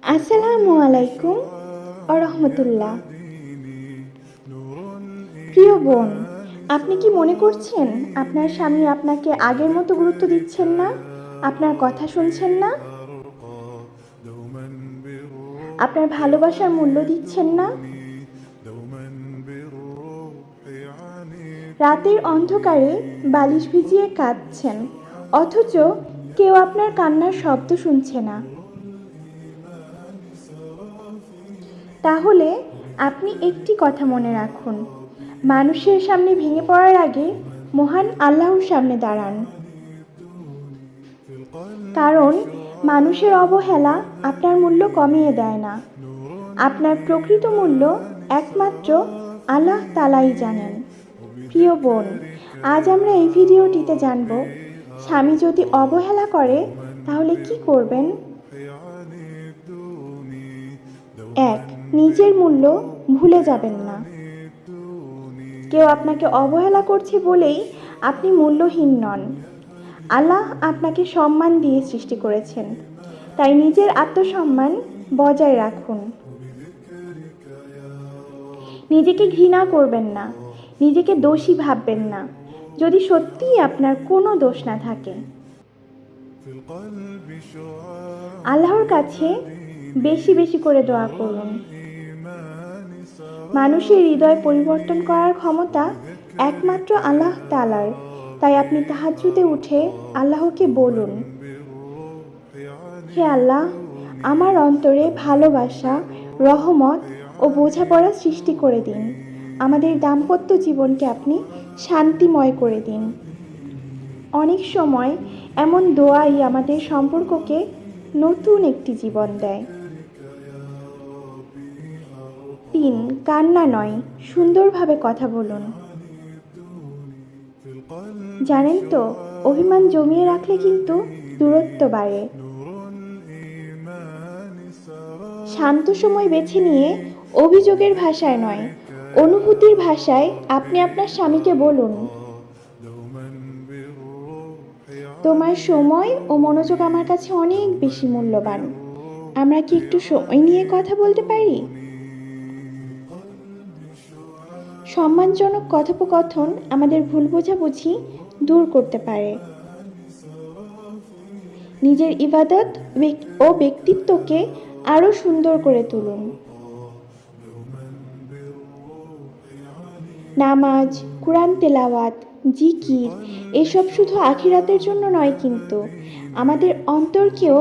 আসসালামু আলাইকুম রহমতুল্লাহ। প্রিয় বোন, আপনি কি মনে করছেন আপনার স্বামী আপনাকে আগের মতো গুরুত্ব দিচ্ছেন না, আপনার কথা শুনছেন না, আপনার ভালোবাসার মূল্য দিচ্ছেন না? রাতের অন্ধকারে বালিশ ভিজিয়ে কাঁদছেন, অথচ কেউ আপনার কান্নার শব্দ শুনছে না। তাহলে আপনি একটি কথা মনে রাখুন, মানুষের সামনে ভেঙে পড়ার আগে মহান আল্লাহর সামনে দাঁড়ান। কারণ মানুষের অবহেলা আপনার মূল্য কমিয়ে দেয় না। আপনার প্রকৃত মূল্য একমাত্র আল্লাহ তাআলাই জানেন। প্রিয় বোন, আজ আমরা এই ভিডিওটিতে জানব, স্বামী যদি অবহেলা করে তাহলে কি করবেন। 1. নিজের মূল্য ভুলে যাবেন না। কেউ আপনাকে অবহেলা করছে বলেই আপনি মূল্যহীন নন। আল্লাহ আপনাকে সম্মান দিয়ে সৃষ্টি করেছেন, তাই নিজের আত্মসম্মান বজায় রাখুন। নিজেকে ঘৃণা করবেন না, নিজেকে দোষী ভাববেন না যদি সত্যিই আপনার কোনো দোষ না থাকে। আল্লাহর কাছে বেশি বেশি করে দোয়া করুন। মানুষের হৃদয় পরিবর্তন করার ক্ষমতা একমাত্র আল্লাহ তাআলার, তাই আপনি তাহাজ্জুদে উঠে আল্লাহকে বলুন, হে আল্লাহ, আমার অন্তরে ভালোবাসা, রহমত ও বোঝাপড়া সৃষ্টি করে দিন। আমাদের দাম্পত্য জীবনকে আপনি শান্তিময় করে দিন। অনেক সময় এমন দোয়াই আমাদের সম্পর্ককে নতুন একটি জীবন দেয়। 3. কান্না নয়, সুন্দরভাবে কথা বলুন। জানেন তো, অভিমান জমিয়ে রাখলে কিন্তু দূরত্ব বাড়ে। শান্ত সময় বেছে নিয়ে অভিযোগের ভাষায় নয়, অনুভূতির ভাষায় আপনি আপনার স্বামীকে বলুন, তোমার সময় ও মনোযোগ আমার কাছে অনেক বেশি মূল্যবান। আমরা কি একটু সময় নিয়ে কথা বলতে পারি? সম্মানজনক কথোপকথন আমাদের ভুল বোঝাবুঝি দূর করতে পারে। নিজের ইবাদত ও ব্যক্তিত্বকে আরও সুন্দর করে তুলুন। নামাজ, কুরআন তেলাওয়াত, জিকির এসব শুধু আখিরাতের জন্য নয়, কিন্তু আমাদের অন্তরকেও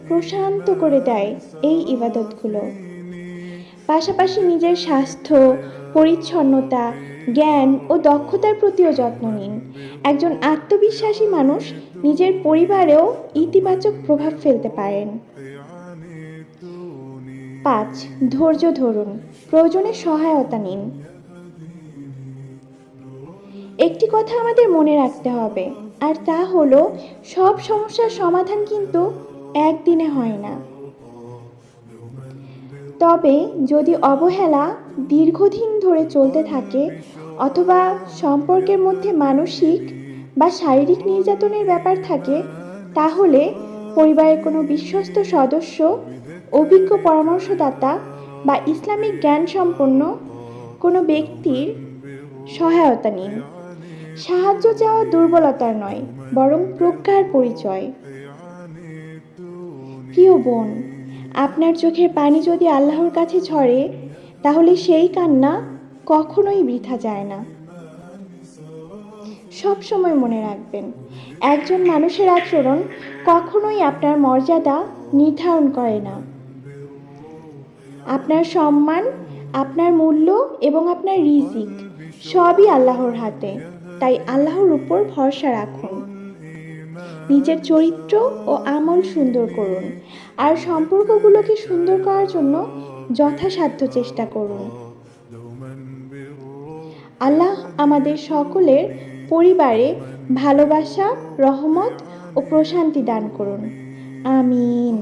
প্রশান্ত করে দেয় এই ইবাদতগুলো। পাশাপাশি নিজের স্বাস্থ্য, পরিচ্ছন্নতা, জ্ঞান ও দক্ষতার প্রতিও যত্ন নিন। একজন আত্মবিশ্বাসী মানুষ নিজের পরিবারেও ইতিবাচক প্রভাব ফেলতে পারেন। 5. ধৈর্য ধরুন, প্রয়োজনে সহায়তা নিন। একটি কথা আমাদের মনে রাখতে হবে, আর তা হলো, সব সমস্যার সমাধান কিন্তু একদিনে হয় না। তবে যদি অবহেলা দীর্ঘদিন ধরে চলতে থাকে, অথবা সম্পর্কের মধ্যে মানসিক বা শারীরিক নির্যাতনের ব্যাপার থাকে, তাহলে পরিবারের কোনো বিশ্বস্ত সদস্য, অভিজ্ঞ পরামর্শদাতা বা ইসলামিক জ্ঞান সম্পন্ন কোনো ব্যক্তির সহায়তা নিন। সাহায্য চাওয়া দুর্বলতার নয়, বরং প্রজ্ঞার পরিচয়। প্রিয় বোন, আপনার চোখের পানি যদি আল্লাহর কাছে ঝরে, তাহলে সেই কান্না কখনোই বৃথা যায় না। সব সময় মনে রাখবেন, একজন মানুষের আচরণ কখনোই আপনার মর্যাদা নির্ধারণ করে না। আপনার সম্মান, আপনার মূল্য এবং আপনার রিজিক সবই আল্লাহর হাতে, তাই আল্লাহর উপর ভরসা রাখুন। নিজের চরিত্র ও আমল সুন্দর করুন, আর সম্পর্কগুলোকে সুন্দর করার জন্য যথাসাধ্য চেষ্টা করুন। আল্লাহ আমাদের সকলের পরিবারে ভালোবাসা, রহমত ও প্রশান্তি দান করুন। আমিন।